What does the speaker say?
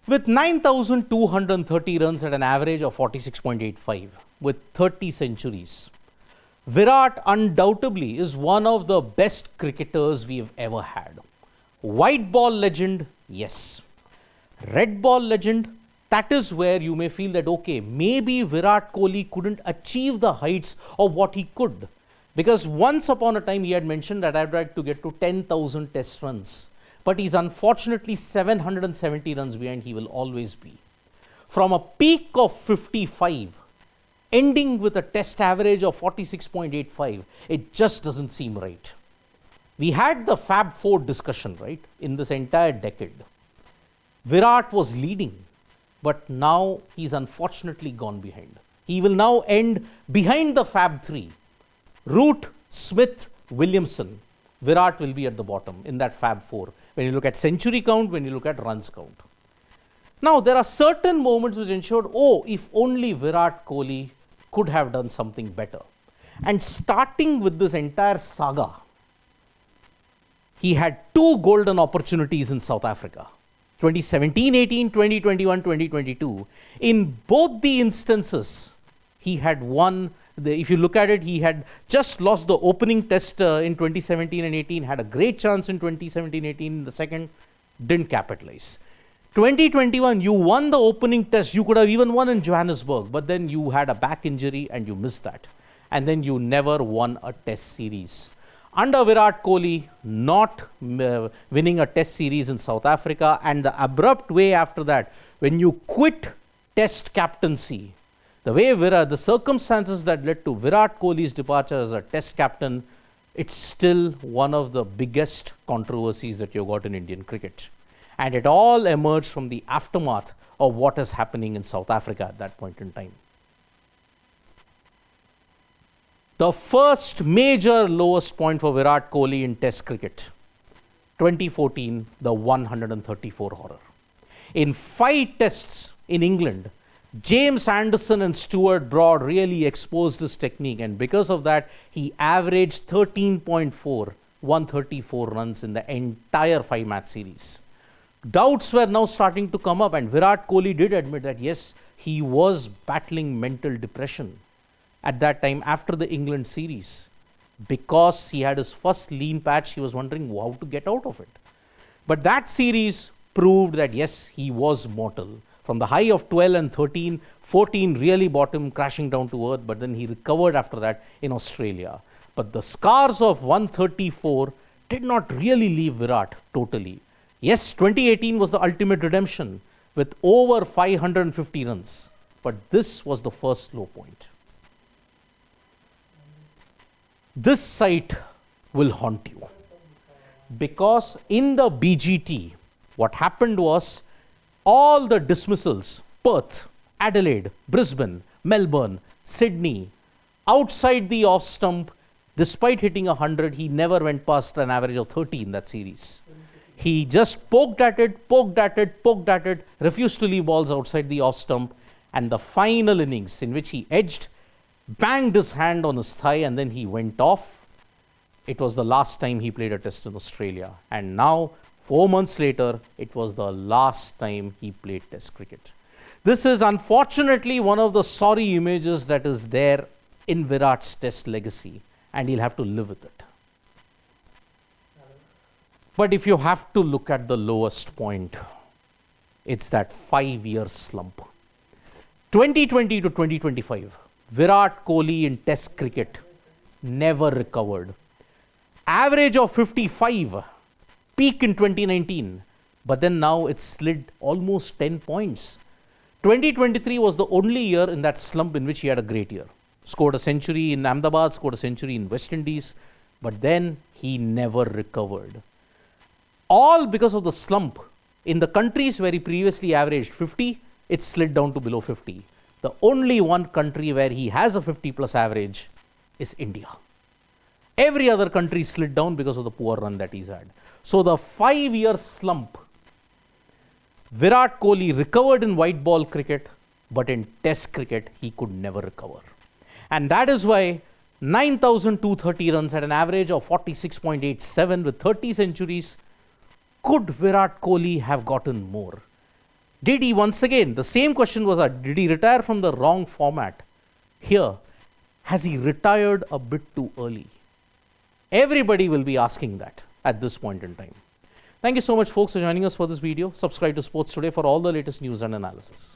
With 9,230 runs at an average of 46.85, with 30 centuries, Virat undoubtedly is one of the best cricketers we have ever had. White ball legend, yes. Red ball legend, that is where you may feel that, okay, maybe Virat Kohli couldn't achieve the heights of what he could. Because once upon a time he had mentioned that I'd like to get to 10,000 test runs. But he's unfortunately 770 runs behind, he will always be. From a peak of 55, ending with a test average of 46.85, it just doesn't seem right. We had the Fab Four discussion, right, in this entire decade. Virat was leading, but now he's unfortunately gone behind. He will now end behind the Fab Three. Root, Smith, Williamson. Virat will be at the bottom in that Fab Four. When you look at century count, when you look at runs count. Now, there are certain moments which ensured, oh, if only Virat Kohli could have done something better. And starting with this entire saga, he had two golden opportunities in South Africa. 2017-18, 2021-2022. In both the instances, he had won. If you look at it, he had just lost the opening test in 2017 and 18, had a great chance in 2017-18 in the second, didn't capitalize. 2021, you won the opening test. You could have even won in Johannesburg, but then you had a back injury and you missed that. And then you never won a test series. Under Virat Kohli, not winning a test series in South Africa, and the abrupt way after that, when you quit test captaincy, the way the circumstances that led to Virat Kohli's departure as a test captain, it's still one of the biggest controversies that you've got in Indian cricket. And it all emerged from the aftermath of what is happening in South Africa at that point in time. The first major lowest point for Virat Kohli in test cricket, 2014, the 134 horror. In 5 tests in England, James Anderson and Stuart Broad really exposed his technique, and because of that, he averaged 13.4, 134 runs in the entire 5-match series. Doubts were now starting to come up, and Virat Kohli did admit that, yes, he was battling mental depression at that time after the England series. Because he had his first lean patch, he was wondering how to get out of it. But that series proved that, yes, he was mortal. From the high of 12 and 13, 14 really brought him crashing down to earth, but then he recovered after that in Australia. But the scars of 134 did not really leave Virat totally. Yes, 2018 was the ultimate redemption with over 550 runs, but this was the first low point. This sight will haunt you, because in the BGT, what happened was, all the dismissals, Perth, Adelaide, Brisbane, Melbourne, Sydney, outside the off stump, despite hitting 100, he never went past an average of 30 in that series. He just poked at it, refused to leave balls outside the off stump, and the final innings in which he edged, banged his hand on his thigh, and then he went off. It was the last time he played a test in Australia. And now, 4 months later, it was the last time he played test cricket. This is unfortunately one of the sorry images that is there in Virat's test legacy, and he'll have to live with it. But if you have to look at the lowest point, it's that 5-year slump. 2020 to 2025, Virat Kohli in test cricket never recovered. Average of 55, peak in 2019, but then now it's slid almost 10 points. 2023 was the only year in that slump in which he had a great year. Scored a century in Ahmedabad, scored a century in West Indies, but then he never recovered. All because of the slump. In the countries where he previously averaged 50, it slid down to below 50. The only one country where he has a 50 plus average is India. Every other country slid down because of the poor run that he's had. So the 5-year slump, Virat Kohli recovered in white ball cricket, but in test cricket, he could never recover. And that is why 9,230 runs at an average of 46.87 with 30 centuries. Could Virat Kohli have gotten more? Did he, once again, the same question was asked, did he retire from the wrong format? Here, has he retired a bit too early? Everybody will be asking that at this point in time. Thank you so much, folks, for joining us for this video. Subscribe to Sports Today for all the latest news and analysis.